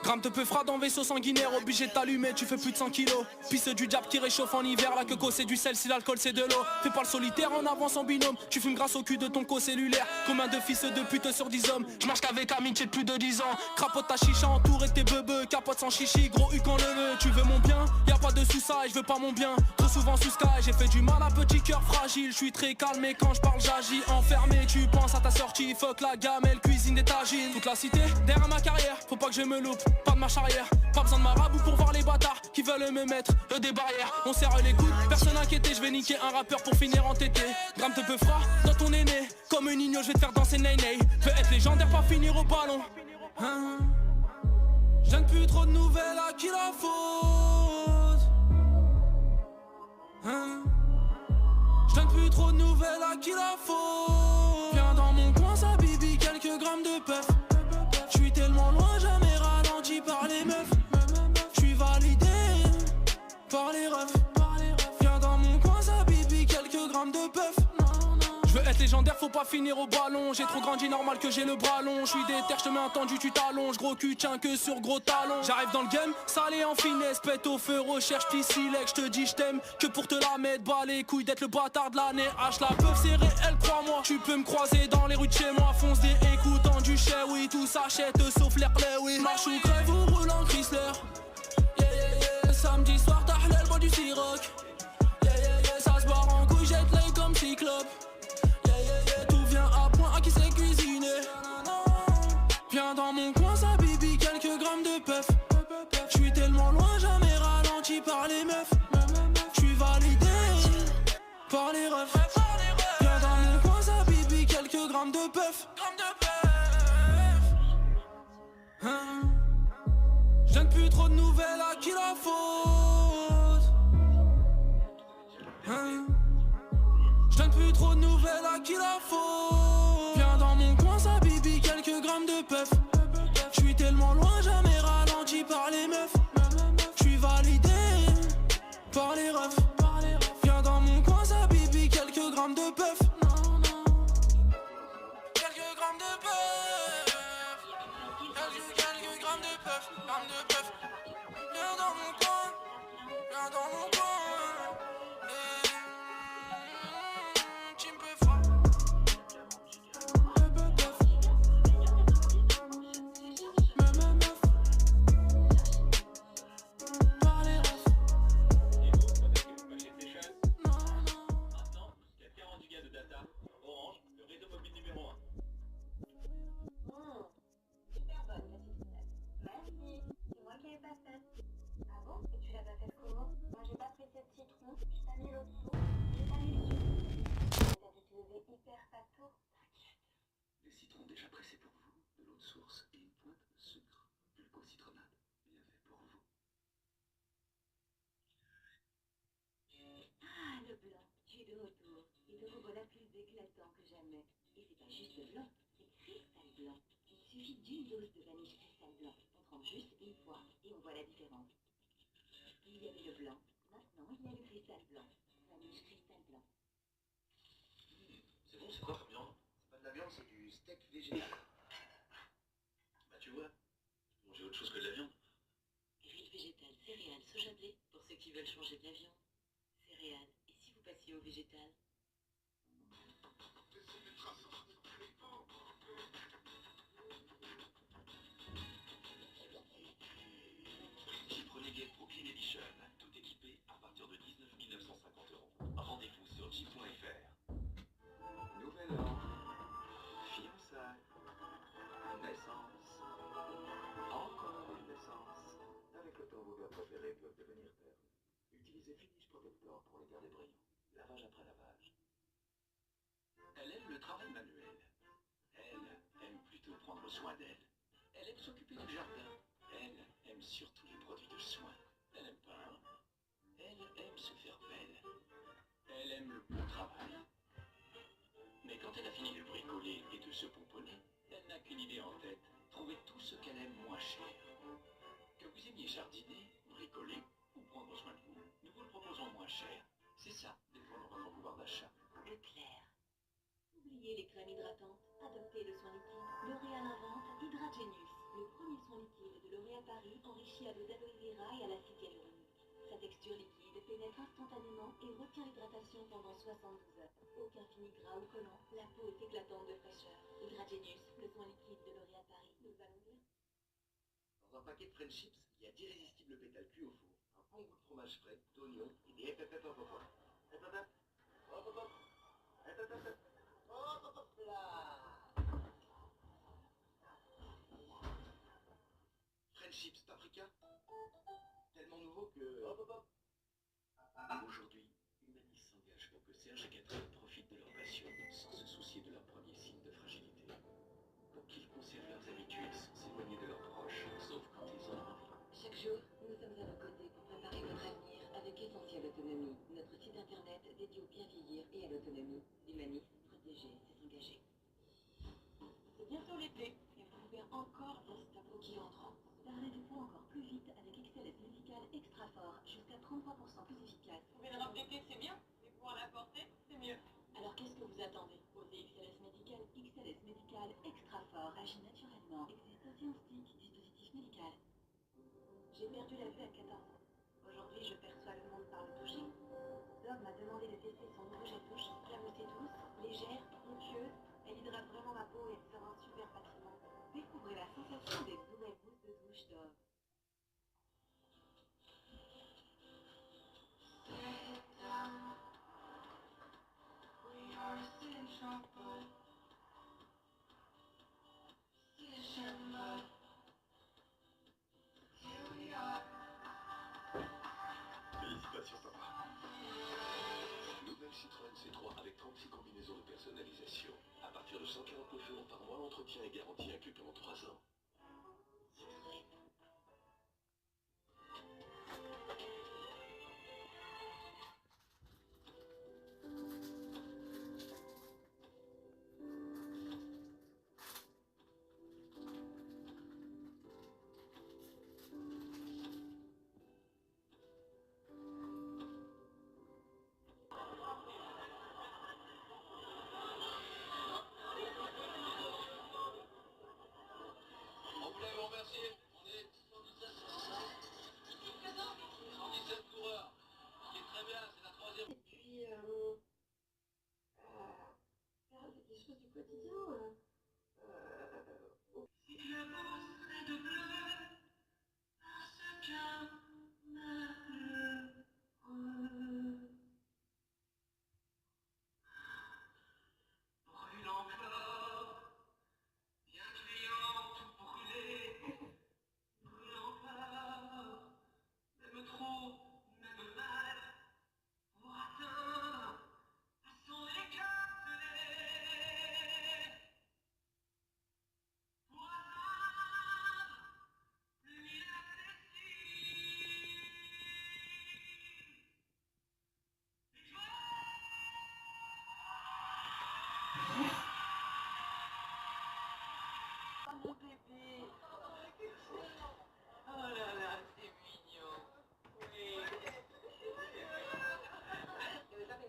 Gramme te peu frappe dans vaisseau sanguinaire, obligé de t'allumer, tu fais plus de 100 kilos. Pisse du diable qui réchauffe en hiver, la queue c'est du sel, si l'alcool c'est de l'eau. Fais pas le solitaire en avance en binôme, tu fumes grâce au cul de ton co-cellulaire. Combien de fils de pute sur 10 hommes, je marche qu'avec amitié de plus de 10 ans. Crapote ta chicha entouré de tes bebeux, capote sans chichi, gros U quand le nœud. Tu veux mon bien, y'a pas de sous-ça et je veux pas mon bien. Trop souvent sous sky, j'ai fait du mal à petit cœur fragile. Je suis très calme et quand je parle j'agis. Enfermé, tu penses à ta sortie, fuck la gamelle, cuisine des tagines. Toute la cité, derrière ma carrière, faut pas que je me loupe, pas de marche arrière. Pas besoin de marabout pour voir les bâtards qui veulent me mettre des barrières. On serre les coudes, personne inquiété, je vais niquer un rappeur pour finir entêté. Gramme te peu froid dans ton aîné, comme un igno je vais te faire danser ney-ney. Veux être légendaire, pas finir au ballon. Hein? Je donne plus trop de nouvelles à qui la faute. Hein? Je donne plus trop de nouvelles à qui la faute. Viens dans mon coin, ça bibi, quelques grammes de puff. J'suis tellement loin, jamais ralenti par les meufs. J'suis validé par les refs. Viens dans mon coin, ça bibi, quelques grammes de puff. Je veux être légendaire, faut pas finir au ballon. J'ai trop grandi, normal que j'ai le bras long. J'suis déter, j'te mets un tendu, tu t'allonges. Gros cul, tiens que sur gros talons. J'arrive dans le game, salé en finesse. Pète au feu, recherche pissilec. J'te dis j't'aime que pour te la mettre. Bas les couilles d'être le bâtard de l'année. H la peuf, c'est réel, crois-moi. Tu peux me croiser dans les rues de chez moi. Fonce des écoutants du chais, oui. Tout s'achète sauf l'air play, oui. Marche ou crève ou roule en Chrysler. Yeah, yeah, yeah. Samedi soir, t'as l'aile, bois du Ciroc. Yeah, yeah, yeah. Ça se barre en couille, jette l'œil comme Cyclope. Tout vient à point, à qui sait cuisiner. Viens dans mon coin, ça bibi, quelques grammes de puff. J'suis tellement loin, jamais ralenti par les meufs. J'suis validé par les refs. Viens dans mon coin, ça bibi, quelques grammes de puff. Hein? J'donne plus trop de nouvelles à qui la faute. Hein? J'donne plus trop de nouvelles à qui la faute. Viens dans mon coin, ça bibi, quelques grammes de puff. J'suis tellement loin, jamais ralenti par les meufs. J'suis validé par les refs. Viens dans mon coin, ça bibi, quelques grammes de puff. Quelques grammes de puff. Quelques grammes de puff. Grammes de puff. Viens dans mon coin. Viens dans mon coin. Bah tu vois, manger autre chose que de la viande. Huile végétale, céréales, soja blé, pour ceux qui veulent changer de la viande. Céréales, et si vous passiez au végétal? Prenez Get Brooklyn Edition, tout équipé à partir de 19 950 €. Rendez-vous sur Jeep.fr. Nouvel an, fiançailles, naissance, encore une naissance. Avec le temps, vos verres préférés peuvent devenir ternes. Utilisez Finish Protector pour les garder brillants. Lavage après lavage. Elle aime le travail manuel. Elle aime plutôt prendre soin d'elle. Elle aime s'occuper du jardin. Elle aime surtout les produits de soin. Elle aime peindre. Elle aime se faire belle. Elle aime le bon travail. Mais quand elle a fini de bricoler et de se pomponner, elle n'a qu'une idée en tête. Trouver tout ce qu'elle aime moins cher. Que vous aimiez jardiner, bricoler ou prendre soin de vous, nous vous le proposons moins cher. C'est ça, défendre votre pouvoir d'achat. Leclerc. Oubliez les crèmes hydratantes. Adoptez le soin liquide. L'Oréal invente Hydra Genius. Le premier soin liquide de L'Oréal Paris enrichi à l'eau d'aloe vera et à l'acide hyaluronique. Sa texture liquide pénètre instantanément et retient l'hydratation pendant 72 heures. Aucun fini gras ou collant, la peau est éclatante de fraîcheur. Hydragenius, le soin liquide de L'Oréal Paris, nous allons lire. Dans un paquet de French chips, il y a d'irrésistibles pétales cuits au four, un bon goût de fromage frais, d'oignons et des hop. French chips paprika, tellement nouveau que... Aujourd'hui, Humanis s'engage pour que Serge et Catherine profitent de leur passion sans se soucier de leur premier signe de fragilité. Pour qu'ils conservent leurs habitudes sans s'éloigner de leurs proches, sauf quand ils en ont envie. Chaque jour, nous sommes à vos côtés pour préparer votre avenir avec Essentiel Autonomie, notre site internet dédié au bien vieillir et à l'autonomie. Humanis, protéger, c'est s'engager. C'est bientôt l'été et vous pouvez encore un stop au qui entrant. Perdez du poids encore plus vite avec XLS Médical Extra Fort, jusqu'à 33% plus efficace. Trouver une robe d'été, c'est bien, mais pour la porter, c'est mieux. Alors qu'est-ce que vous attendez? Osez XLS Médical Extra Fort agit naturellement, existe aussi en stick, dispositif médical. J'ai perdu la vue à 14 ans. Aujourd'hui, je perçois le monde par le toucher. Dog m'a demandé de tester son nouveau gel douche. La mousse est douce, légère, onctueuse. Elle hydrate vraiment ma peau et sera un super patrimoine. Découvrez la sensation des nouvelles mousses de douche Dove. Félicitations, papa. Nouvelle Citroën C3 avec 36 combinaisons de personnalisation. À partir de 149 € par mois, l'entretien est garanti inclus pendant 3 ans. Citroën. On voulait vous remercier. On est 117 coureurs. Ce qui est très bien, c'est la troisième. Et puis, faire des choses du quotidien. Si le beau serait de bleu, parce qu'un malheureux. Brûlant fleur, bien criant, tout brûlé, brûlant peur, même trop, même mal, pour atteindre à son écartelé. Pour atteindre l'inaccessible. Oh mon bébé. Oh là là, c'est mignon. Oui.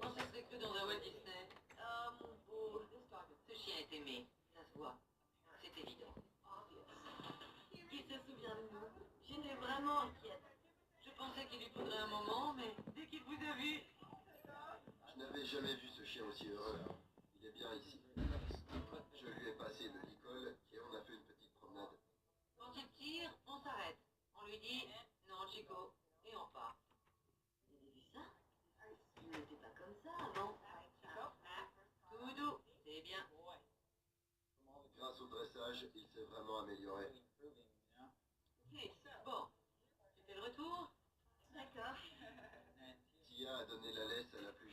On se serait cru dans un Walt Disney. Oh mon beau. Ce chien est aimé, ça se voit. C'est évident. Qui se souvient de nous? J'étais vraiment inquiète. Je pensais qu'il lui faudrait un moment, mais dès qu'il vous a vu... Je n'avais jamais vu ce chien aussi heureux. Il est bien ici. Je lui ai passé de l'école et on a fait une petite promenade. Quand il tire, on s'arrête. On lui dit non Chico, et on part. Vous avez vu ça? Il n'était pas comme ça avant. Tout doux, c'est bien. Grâce au dressage, il s'est vraiment amélioré. Ok, bon. Tu fais le retour? D'accord. Tia a donné la laisse à la plus